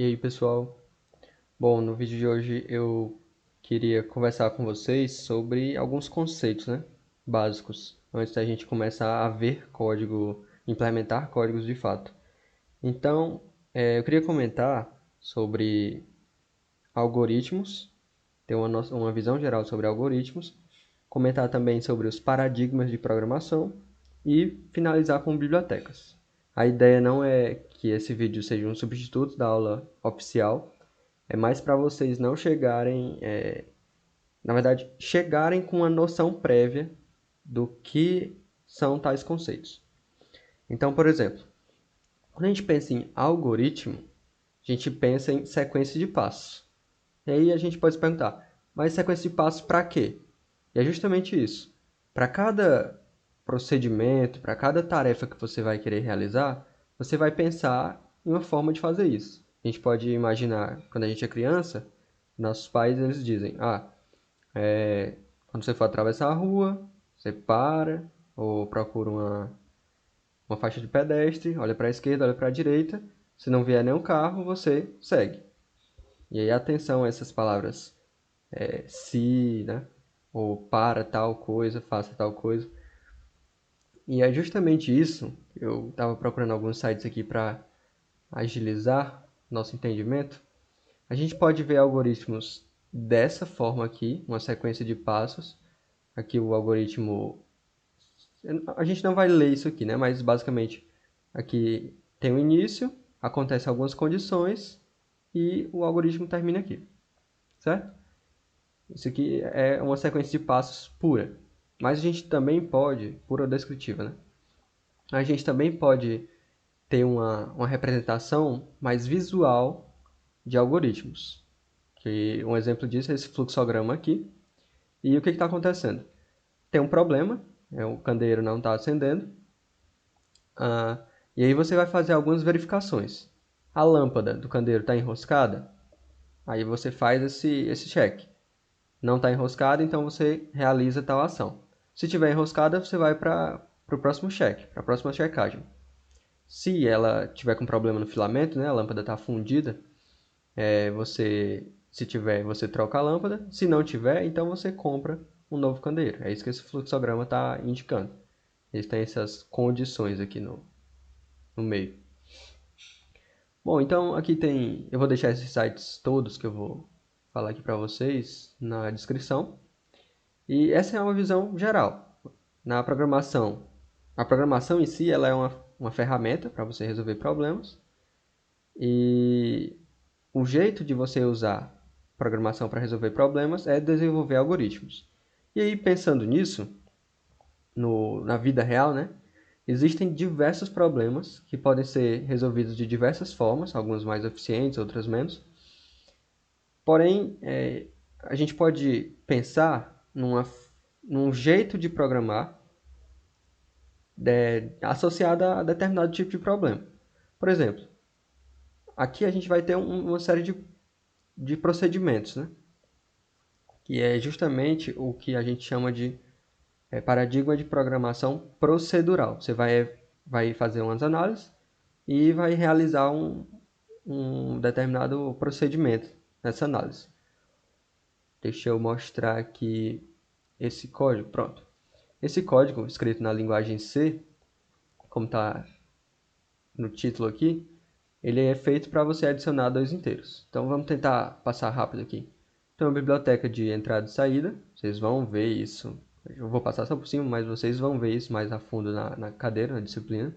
E aí, pessoal? Bom, no vídeo de hoje eu queria conversar com vocês sobre alguns conceitos, né, básicos, antes da gente começar a ver código, implementar códigos de fato. Então, eu queria comentar sobre algoritmos, ter uma visão geral sobre algoritmos, comentar também sobre os paradigmas de programação e finalizar com bibliotecas. A ideia não é que esse vídeo seja um substituto da aula oficial, é mais para vocês não chegarem, na verdade, chegarem com uma noção prévia do que são tais conceitos. Então, por exemplo, quando a gente pensa em algoritmo, a gente pensa em sequência de passos. E aí a gente pode se perguntar, mas sequência de passos para quê? E é justamente isso. Para cada procedimento, para cada tarefa que você vai querer realizar, você vai pensar em uma forma de fazer isso. A gente pode imaginar, quando a gente é criança, nossos pais eles dizem, quando você for atravessar a rua, você para ou procura uma faixa de pedestre, olha para a esquerda, olha para a direita, se não vier nenhum carro, você segue. E aí atenção a essas palavras se, né? Ou para tal coisa, faça tal coisa. E é justamente isso. Eu estava procurando alguns sites aqui para agilizar nosso entendimento. A gente pode ver algoritmos dessa forma aqui, uma sequência de passos. Aqui o algoritmo. A gente não vai ler isso aqui, né? Mas basicamente aqui tem o início, acontecem algumas condições e o algoritmo termina aqui, certo? Isso aqui é uma sequência de passos pura. Mas a gente também pode, pura descritiva, né? A gente também pode ter uma representação mais visual de algoritmos. Que um exemplo disso é esse fluxograma aqui. E o que está acontecendo? Tem um problema, o candeeiro não está acendendo, e aí você vai fazer algumas verificações. A lâmpada do candeeiro está enroscada? Aí você faz esse check. Não está enroscada, então você realiza tal ação. Se tiver enroscada, você vai para o próximo check, para a próxima checagem. Se ela tiver com problema no filamento, né, a lâmpada está fundida, se tiver, você troca a lâmpada. Se não tiver, então você compra um novo candeeiro. É isso que esse fluxograma está indicando. Eles têm essas condições aqui no meio. Bom, então aqui tem, eu vou deixar esses sites todos que eu vou falar aqui para vocês na descrição. E essa é uma visão geral. Na programação, a programação em si ela é uma ferramenta para você resolver problemas. E o jeito de você usar programação para resolver problemas é desenvolver algoritmos. E aí, pensando nisso, na vida real, né, existem diversos problemas que podem ser resolvidos de diversas formas, alguns mais eficientes, outras menos. Porém, a gente pode pensar num jeito de programar associado a determinado tipo de problema. Por exemplo, aqui a gente vai ter uma série de procedimentos, né? Que é justamente o que a gente chama de paradigma de programação procedural. Você vai fazer umas análises e vai realizar um determinado procedimento nessa análise. Deixa eu mostrar aqui esse código. Pronto. Esse código, escrito na linguagem C, como está no título aqui, ele é feito para você adicionar dois inteiros. Então vamos tentar passar rápido aqui. Então, a biblioteca de entrada e saída, vocês vão ver isso. Eu vou passar só por cima, mas vocês vão ver isso mais a fundo na cadeira, na disciplina.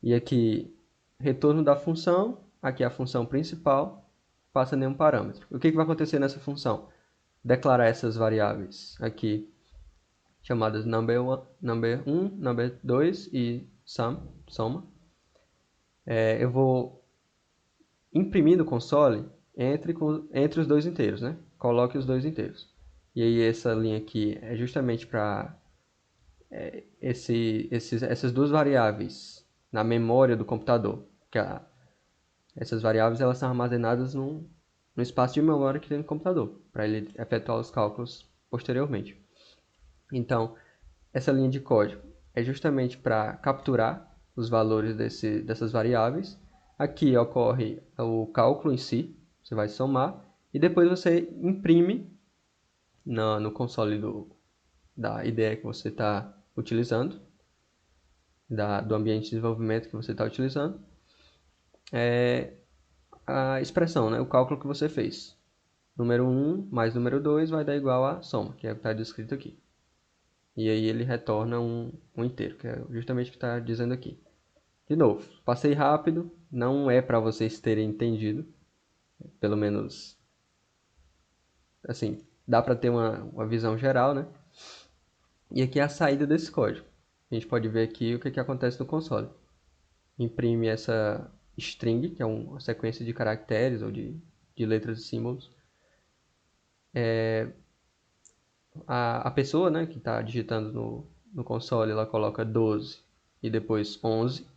E aqui, retorno da função, aqui a função principal, passa nenhum parâmetro. O que vai acontecer nessa função? Declarar essas variáveis aqui, chamadas number1, number2 e soma. Eu vou imprimir no console entre os dois inteiros, né? Coloque os dois inteiros. E aí essa linha aqui é justamente para essas duas variáveis na memória do computador. Essas variáveis elas são armazenadas no espaço de memória que tem no computador, para ele efetuar os cálculos posteriormente. Então, essa linha de código é justamente para capturar os valores dessas variáveis Aqui ocorre o cálculo em si, você vai somar, e depois você imprime no console da IDE que você está utilizando, do ambiente de desenvolvimento que você está utilizando, a expressão, né, o cálculo que você fez. Número 1 mais número 2 vai dar igual a soma, que é o que está descrito aqui. E aí ele retorna um inteiro, que é justamente o que está dizendo aqui. De novo, passei rápido, não é para vocês terem entendido, pelo menos, assim, dá para ter uma visão geral, né? E aqui é a saída desse código. A gente pode ver aqui o que acontece no console. Imprime essa string, que é uma sequência de caracteres ou de letras e símbolos. A pessoa, né, que está digitando no console, ela coloca 12 e depois 11.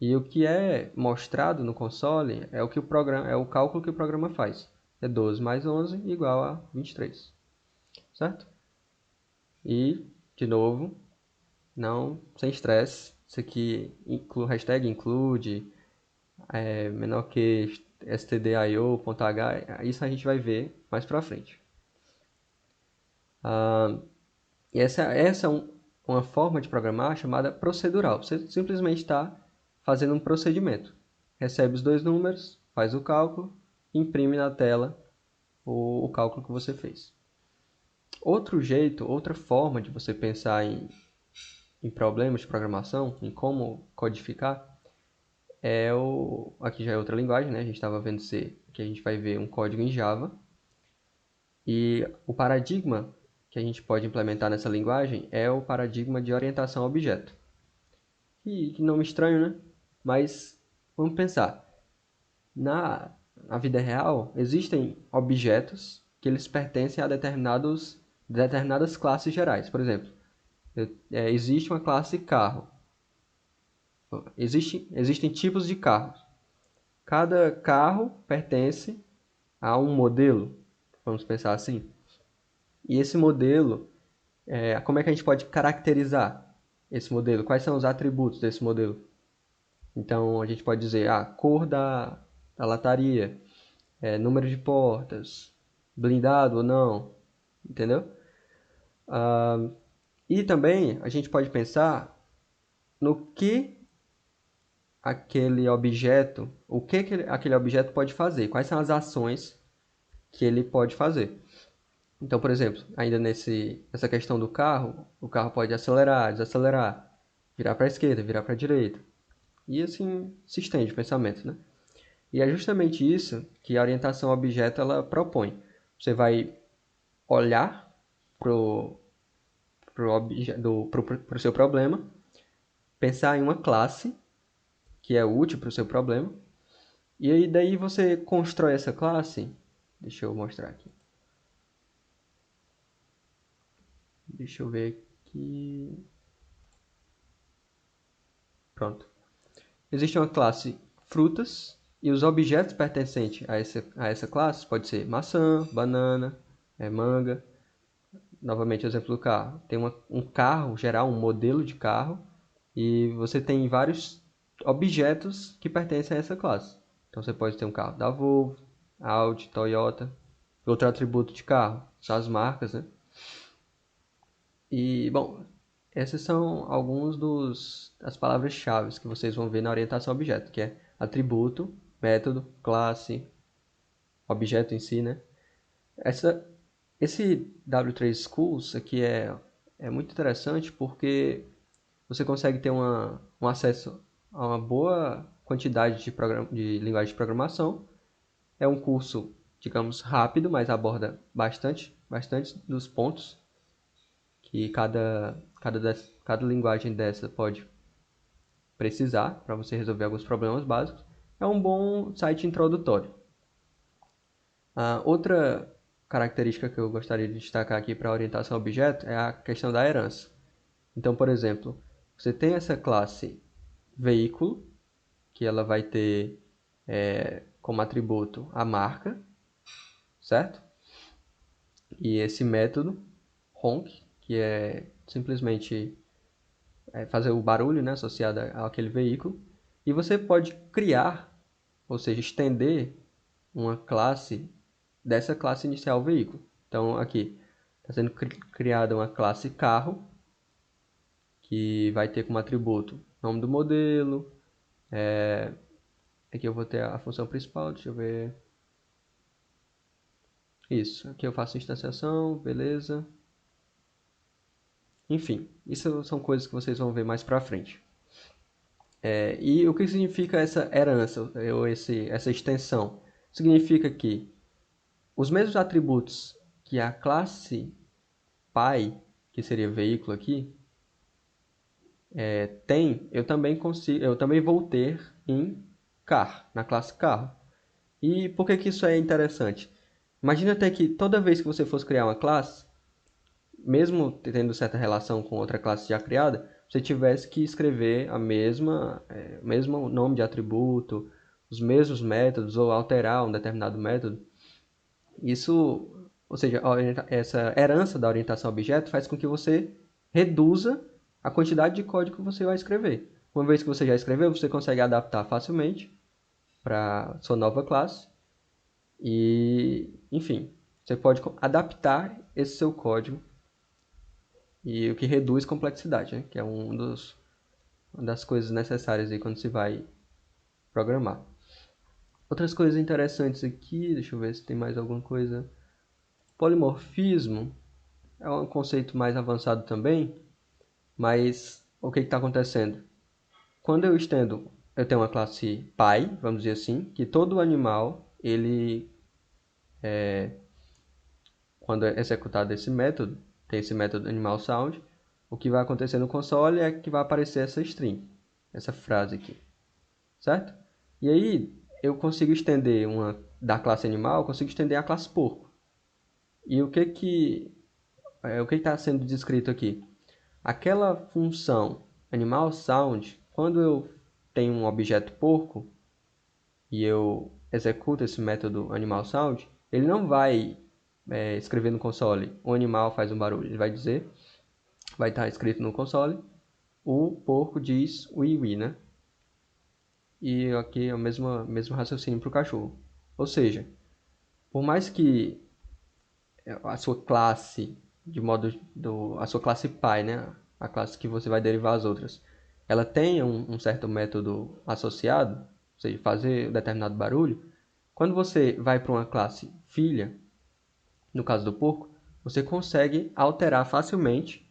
E o que é mostrado no console é o cálculo que o programa faz. É 12 mais 11 igual a 23. Certo? E, de novo, não, sem estresse. Isso aqui hashtag include, menor que stdio.h, isso a gente vai ver mais pra frente. E essa é uma forma de programar chamada procedural. Você simplesmente está fazendo um procedimento. Recebe os dois números, faz o cálculo, imprime na tela o cálculo que você fez. Outro jeito, outra forma de você pensar em problemas de programação, em como codificar, aqui já é outra linguagem, né? A gente estava vendo C, que a gente vai ver um código em Java. E o paradigma que a gente pode implementar nessa linguagem é o paradigma de orientação a objeto. Que nome estranho, né? Mas vamos pensar. Na vida real, existem objetos que eles pertencem a determinadas classes gerais. Por exemplo, existe uma classe carro. Existem tipos de carros. Cada carro pertence a um modelo, vamos pensar assim. E esse modelo, como é que a gente pode caracterizar esse modelo? Quais são os atributos desse modelo? Então, a gente pode dizer a cor da lataria, número de portas, blindado ou não, entendeu? E também a gente pode pensar no que aquele objeto pode fazer, quais são as ações que ele pode fazer. Então, por exemplo, ainda nessa questão do carro, o carro pode acelerar, desacelerar, virar para a esquerda, virar para a direita. E assim se estende o pensamento, né? E é justamente isso que a orientação a objeto ela propõe. Você vai olhar pro pro seu problema, pensar em uma classe que é útil para o seu problema, e aí daí você constrói essa classe. Deixa eu mostrar aqui. Deixa eu ver aqui. Pronto. Existe uma classe frutas e os objetos pertencentes a essa classe pode ser maçã, banana, manga. Novamente, o exemplo do carro. Tem um carro geral, um modelo de carro, e você tem vários objetos que pertencem a essa classe. Então você pode ter um carro da Volvo, Audi, Toyota. Outro atributo de carro são as marcas, né? E, bom, essas são algumas das palavras-chave que vocês vão ver na orientação a objeto, que é atributo, método, classe, objeto em si, né? Esse W3 Schools aqui é muito interessante porque você consegue ter um acesso a uma boa quantidade de linguagem de programação. É um curso, digamos, rápido, mas aborda bastante dos pontos que cada linguagem dessa pode precisar para você resolver alguns problemas básicos. É um bom site introdutório. Outra característica que eu gostaria de destacar aqui para a orientação a objeto é a questão da herança. Então, por exemplo, você tem essa classe veículo, que ela vai ter como atributo a marca, certo? E esse método, honk, que é simplesmente fazer o barulho, né, associado àquele veículo. E você pode criar, ou seja, estender uma classe dessa classe inicial veículo. Então, aqui está sendo criada uma classe carro, que vai ter como atributo nome do modelo. Aqui eu vou ter a função principal, deixa eu ver. Isso, aqui eu faço instanciação, beleza. Enfim, isso são coisas que vocês vão ver mais pra frente. E o que significa essa herança, ou essa extensão? Significa que os mesmos atributos que a classe pai, que seria veículo aqui, tem, eu também vou ter em car, na classe carro. E por que que isso é interessante? Imagina até que toda vez que você fosse criar uma classe, mesmo tendo certa relação com outra classe já criada, você tivesse que escrever o mesmo nome de atributo, os mesmos métodos, ou alterar um determinado método. Isso, ou seja, essa herança da orientação a objeto faz com que você reduza a quantidade de código que você vai escrever. Uma vez que você já escreveu, você consegue adaptar facilmente para sua nova classe e, enfim, você pode adaptar esse seu código e o que reduz complexidade, né? Que é uma das coisas necessárias aí quando se vai programar. Outras coisas interessantes aqui, deixa eu ver se tem mais alguma coisa. Polimorfismo é um conceito mais avançado também, mas o que está acontecendo? Quando eu tenho uma classe pai, vamos dizer assim, que todo animal, quando é executado esse método, tem esse método animal sound, o que vai acontecer no console é que vai aparecer essa string, essa frase aqui, certo? E aí eu consigo estender da classe animal, eu consigo estender a classe porco. E o que está sendo descrito aqui? Aquela função animal sound, quando eu tenho um objeto porco e eu executo esse método animal sound, ele não vai escrever no console o animal faz um barulho. Ele vai dizer, vai estar escrito no console, o porco diz ui ui, né? E aqui é o mesmo raciocínio para o cachorro. Ou seja, por mais que a sua classe, a sua classe pai, né? A classe que você vai derivar as outras, ela tenha um certo método associado, ou seja, fazer um determinado barulho. Quando você vai para uma classe filha, no caso do porco, você consegue alterar facilmente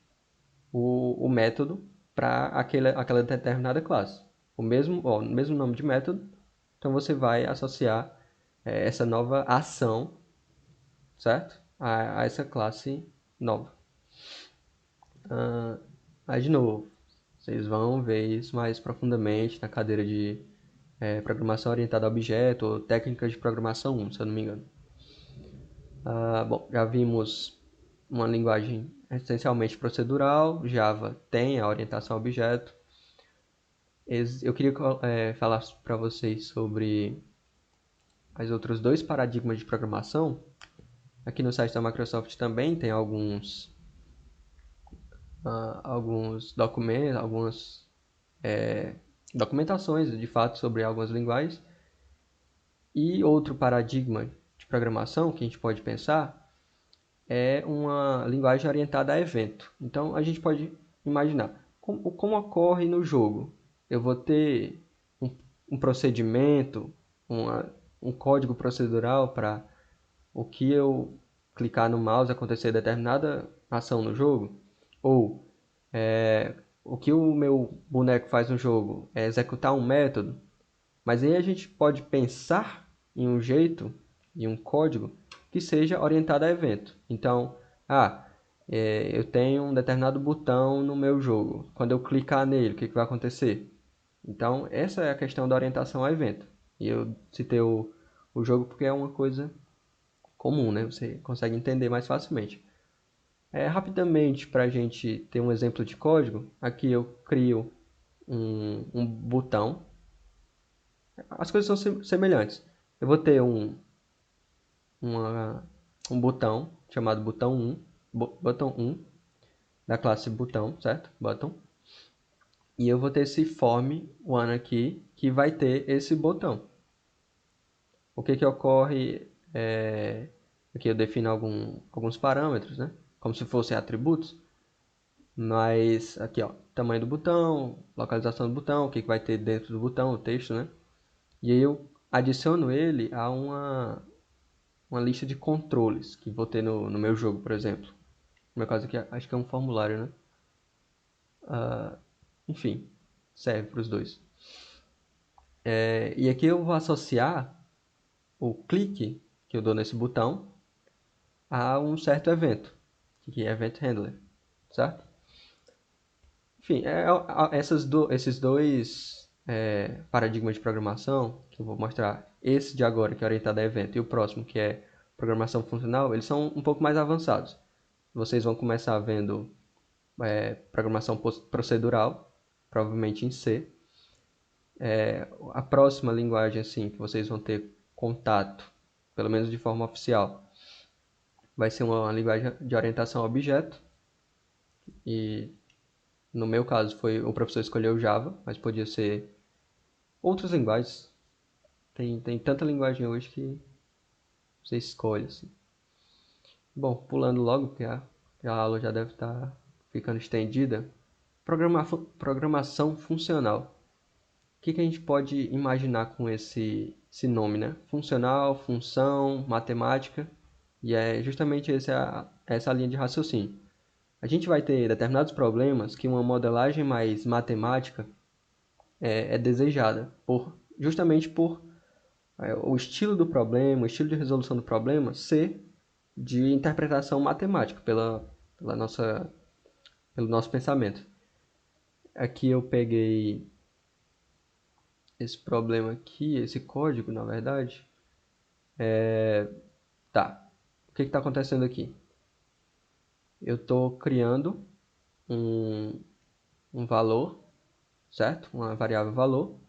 o método para aquela determinada classe. O mesmo nome de método, então você vai associar essa nova ação, certo? A essa classe nova. Aí, de novo, vocês vão ver isso mais profundamente na cadeira de programação orientada a objeto ou técnicas de programação 1, se eu não me engano. Bom, já vimos uma linguagem essencialmente procedural, Java tem a orientação a objeto. Eu queria falar para vocês sobre os outros dois paradigmas de programação. Aqui no site da Microsoft também tem alguns documentos, algumas documentações de fato sobre algumas linguagens. E outro paradigma de programação que a gente pode pensar é uma linguagem orientada a evento. Então a gente pode imaginar como ocorre no jogo. Eu vou ter um procedimento, um código procedural para o que eu clicar no mouse acontecer determinada ação no jogo, ou o que o meu boneco faz no jogo é executar um método, mas aí a gente pode pensar em um jeito, em um código que seja orientado a evento. Então, eu tenho um determinado botão no meu jogo. Quando eu clicar nele, o que vai acontecer? Então, essa é a questão da orientação a evento. E eu citei o jogo porque é uma coisa comum, né? Você consegue entender mais facilmente. Rapidamente, para a gente ter um exemplo de código, aqui eu crio um botão. As coisas são semelhantes. Eu vou ter um botão chamado botão 1, da classe botão, certo? Button. E eu vou ter esse form one aqui, que vai ter esse botão. O que ocorre aqui eu defino alguns parâmetros, né? Como se fossem atributos. Mas aqui, ó, tamanho do botão, localização do botão, o que vai ter dentro do botão, o texto, né? E aí eu adiciono ele a uma lista de controles que vou ter no meu jogo, por exemplo. No meu caso aqui, acho que é um formulário, né? Enfim, serve para os dois. E aqui eu vou associar o clique que eu dou nesse botão a um certo evento, que é Event Handler, certo? Enfim, esses dois paradigmas de programação, que eu vou mostrar, esse de agora, que é orientado a evento, e o próximo, que é programação funcional, eles são um pouco mais avançados. Vocês vão começar vendo programação procedural, provavelmente em C. A próxima linguagem assim, que vocês vão ter contato, pelo menos de forma oficial, vai ser uma linguagem de orientação a objeto. E no meu caso, o professor escolheu Java, mas podia ser outras linguagens. Tem tanta linguagem hoje que você escolhe, assim. Bom, pulando logo, porque a aula já deve estar ficando estendida. Programação funcional. O que a gente pode imaginar com esse nome, né? Funcional, função, matemática. E é justamente essa linha de raciocínio. A gente vai ter determinados problemas que uma modelagem mais matemática é desejada, justamente por o estilo do problema, o estilo de resolução do problema ser de interpretação matemática pelo nosso pensamento. Aqui eu peguei esse problema aqui, esse código, na verdade. Tá. O que está acontecendo aqui? Eu estou criando um valor, certo? Uma variável valor.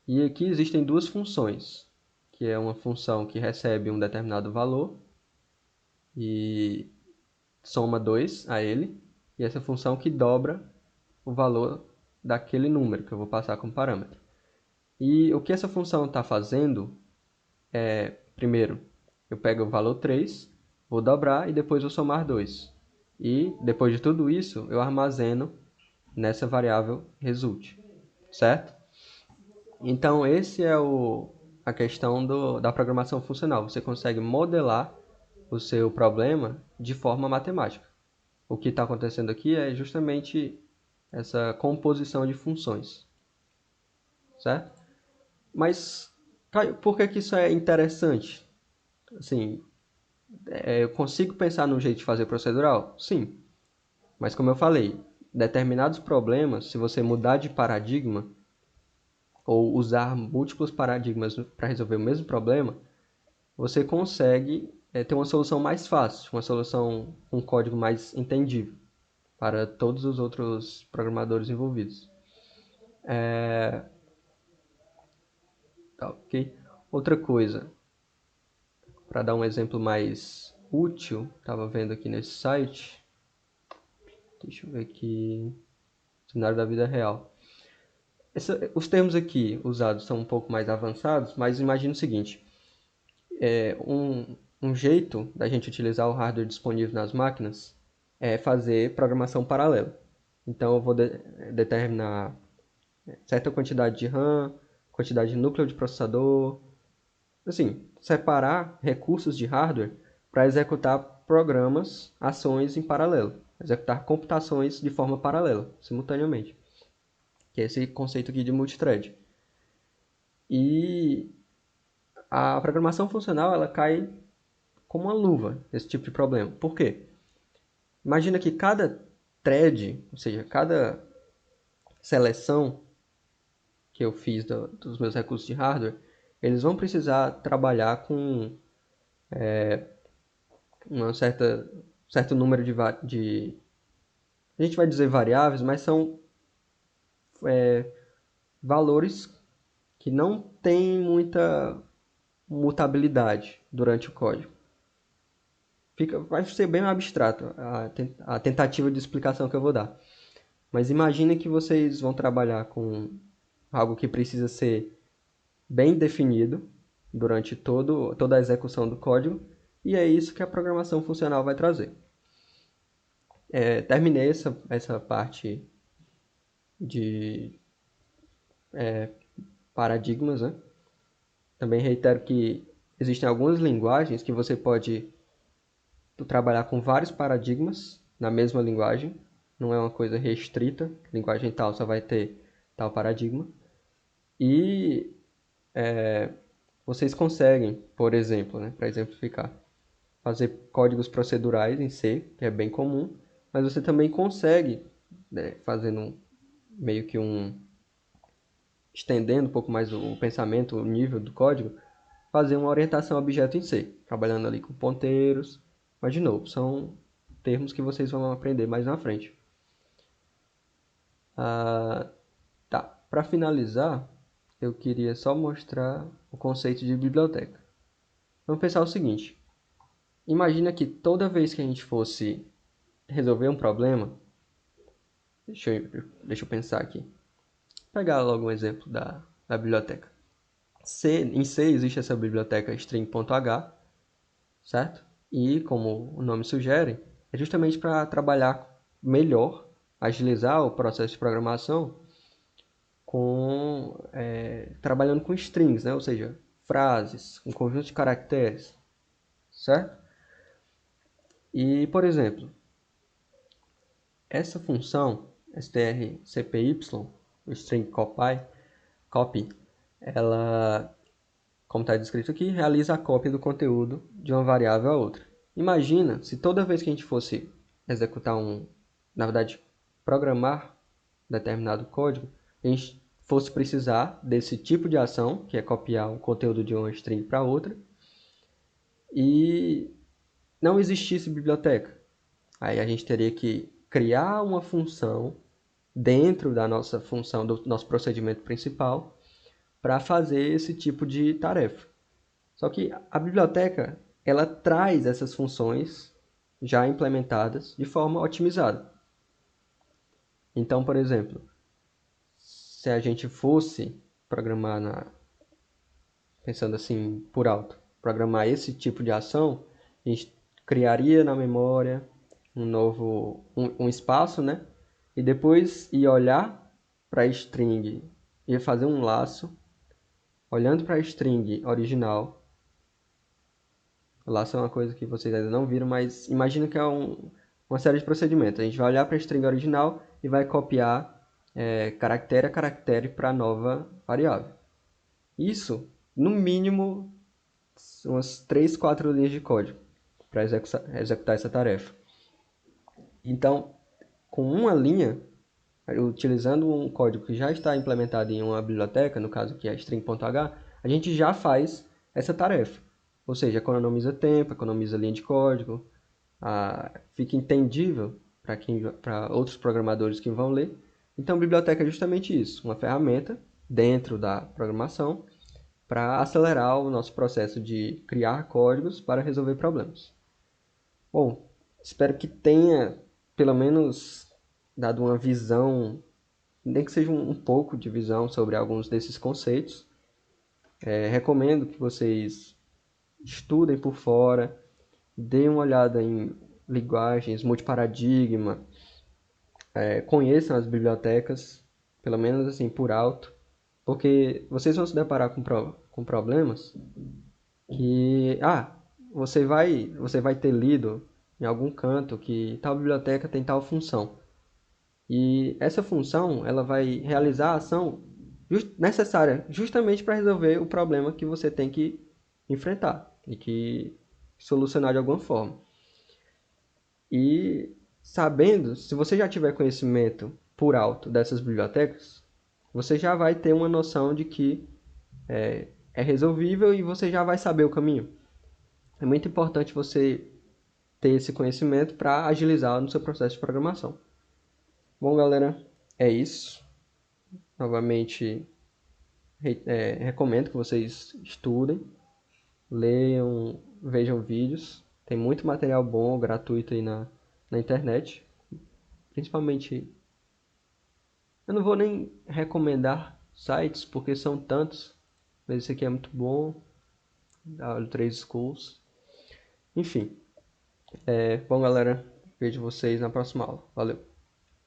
E aqui existem duas funções, que é uma função que recebe um determinado valor e soma 2 a ele, e essa função que dobra o valor daquele número que eu vou passar como parâmetro. E o que essa função está fazendo é, primeiro, eu pego o valor 3, vou dobrar e depois vou somar 2. E depois de tudo isso, eu armazeno nessa variável result, certo? Então, esse é a questão da programação funcional. Você consegue modelar o seu problema de forma matemática. O que está acontecendo aqui é justamente essa composição de funções, certo? Mas, Caio, por que isso é interessante? Assim, eu consigo pensar num jeito de fazer procedural? Sim. Mas como eu falei, determinados problemas, se você mudar de paradigma ou usar múltiplos paradigmas para resolver o mesmo problema, você consegue ter uma solução mais fácil, uma solução com um código mais entendível para todos os outros programadores envolvidos. Tá, ok? Outra coisa, para dar um exemplo mais útil, estava vendo aqui nesse site, deixa eu ver aqui, cenário da vida real. Os termos aqui usados são um pouco mais avançados, mas imagine o seguinte, um jeito da gente utilizar o hardware disponível nas máquinas é fazer programação paralela. Então eu vou determinar certa quantidade de RAM, quantidade de núcleo de processador, assim, separar recursos de hardware para executar programas, ações em paralelo, executar computações de forma paralela, simultaneamente, que é esse conceito aqui de multithread. E a programação funcional ela cai como uma luva nesse tipo de problema. Por quê? Imagina que cada thread, ou seja, cada seleção que eu fiz dos meus recursos de hardware, eles vão precisar trabalhar com uma certo número a gente vai dizer variáveis, mas são valores que não têm muita mutabilidade durante o código. Vai ser bem abstrato a tentativa de explicação que eu vou dar. Mas imagine que vocês vão trabalhar com algo que precisa ser bem definido durante toda a execução do código, e é isso que a programação funcional vai trazer. Terminei essa parte de paradigmas, né? Também reitero que existem algumas linguagens que você pode trabalhar com vários paradigmas na mesma linguagem, não é uma coisa restrita, linguagem tal só vai ter tal paradigma. E vocês conseguem, por exemplo, né, para exemplificar, fazer códigos procedurais em C, que é bem comum, mas você também consegue, né, fazendo meio que estendendo um pouco mais o pensamento, o nível do código, fazer uma orientação a objeto em C, trabalhando ali com ponteiros, mas de novo, são termos que vocês vão aprender mais na frente. Tá, para finalizar, eu queria só mostrar o conceito de biblioteca. Vamos pensar o seguinte, imagina que toda vez que a gente fosse resolver um problema, deixa eu pensar aqui, pegar logo um exemplo da biblioteca. Em C existe essa biblioteca string.h, certo? E, como o nome sugere, é justamente para trabalhar melhor, agilizar o processo de programação trabalhando com strings, né? Ou seja, frases, um conjunto de caracteres, certo? E, por exemplo, essa função strcpy, o string copy, ela, como está descrito aqui, realiza a cópia do conteúdo de uma variável a outra. Imagina se toda vez que a gente fosse executar na verdade, programar determinado código, a gente fosse precisar desse tipo de ação, que é copiar o conteúdo de uma string para outra, e não existisse biblioteca. Aí a gente teria que criar uma função dentro da nossa função, do nosso procedimento principal, para fazer esse tipo de tarefa. Só que a biblioteca, ela traz essas funções já implementadas de forma otimizada. Então, por exemplo, se a gente fosse programar pensando assim por alto, programar esse tipo de ação, a gente criaria na memória um espaço, né? E depois ia olhar para a string, ia fazer um laço, olhando para a string original. O laço é uma coisa que vocês ainda não viram, mas imagina que é uma série de procedimentos. A gente vai olhar para a string original e vai copiar caractere a caractere para a nova variável. Isso, no mínimo, umas 3, 4 linhas de código para executar essa tarefa. Então, com uma linha, utilizando um código que já está implementado em uma biblioteca, no caso aqui é string.h, a gente já faz essa tarefa. Ou seja, economiza tempo, economiza linha de código, fica entendível para outros programadores que vão ler. Então, biblioteca é justamente isso, uma ferramenta dentro da programação para acelerar o nosso processo de criar códigos para resolver problemas. Bom, espero que tenha pelo menos dado uma visão, nem que seja um pouco de visão sobre alguns desses conceitos. Recomendo que vocês estudem por fora, deem uma olhada em linguagens, multiparadigma, conheçam as bibliotecas, pelo menos assim por alto, porque vocês vão se deparar com problemas que você vai ter lido em algum canto que tal biblioteca tem tal função. E essa função, ela vai realizar a ação necessária justamente para resolver o problema que você tem que enfrentar e que solucionar de alguma forma. E sabendo, se você já tiver conhecimento por alto dessas bibliotecas, você já vai ter uma noção de que é resolvível e você já vai saber o caminho. É muito importante você ter esse conhecimento para agilizar no seu processo de programação. Bom, galera, é isso. Novamente, recomendo que vocês estudem, leiam, vejam vídeos. Tem muito material bom, gratuito aí na internet. Principalmente Eu não vou nem recomendar sites, porque são tantos, mas esse aqui é muito bom, da L3 Schools. Enfim, bom galera, vejo vocês na próxima aula. Valeu!